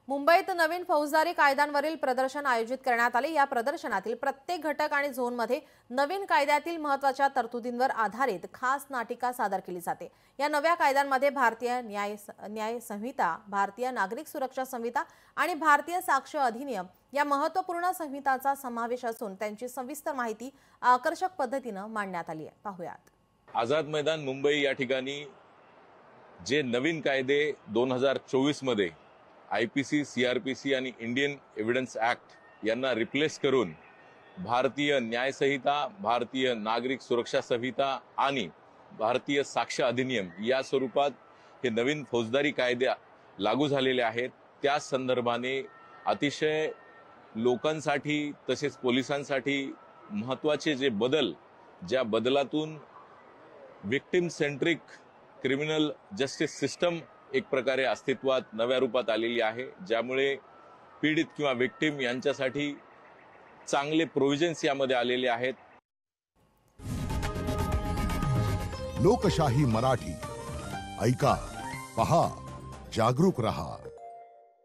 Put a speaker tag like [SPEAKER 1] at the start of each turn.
[SPEAKER 1] मुंबईत नवीन फौजदारी कायद्यांवरील प्रदर्शन आयोजित करण्यात आले। या प्रदर्शनातील प्रत्येक घटक आणि झोनमध्ये नवीन कायद्यातील महत्त्वाच्या तरतुदींवर आधारित खास नाटिका सादर केली जाते। या नव्या कायद्यांमध्ये भारतीय न्याय संहिता, भारतीय नागरिक सुरक्षा संहिता आणि भारतीय साक्ष अधिनियम या महत्त्वपूर्ण संहितांचा समावेश असून त्यांची सविस्तर माहिती आकर्षक पद्धतीने मांडण्यात आली आहे। पाहूयात।
[SPEAKER 2] आझाद मैदान मुंबई या ठिकाणी जे नवीन कायदे 2024 मध्ये IPC, CRPC आणि इंडियन एव्हिडन्स ऍक्ट यांना रिप्लेस करून भारतीय न्याय संहिता, भारतीय नागरिक सुरक्षा संहिता आणि भारतीय साक्ष अधिनियम या स्वरूपात हे नवीन फौजदारी कायदे लागू झालेले आहेत। त्या संदर्भाने अतिशय लोकांसाठी तसेच पोलिसांसाठी महत्त्वाचे जे बदल, ज्या बदलातून victim centric criminal justice system एक प्रकारे अस्तित्वात नव्या रूपात आलेली आहे, ज्यामुळे पीडित किंवा विक्टिम यांच्यासाठी चांगले प्रोव्हिजन्स यामध्ये आलेले आहेत।
[SPEAKER 3] लोकशाही मराठी ऐका, पहा, जागरूक रहा।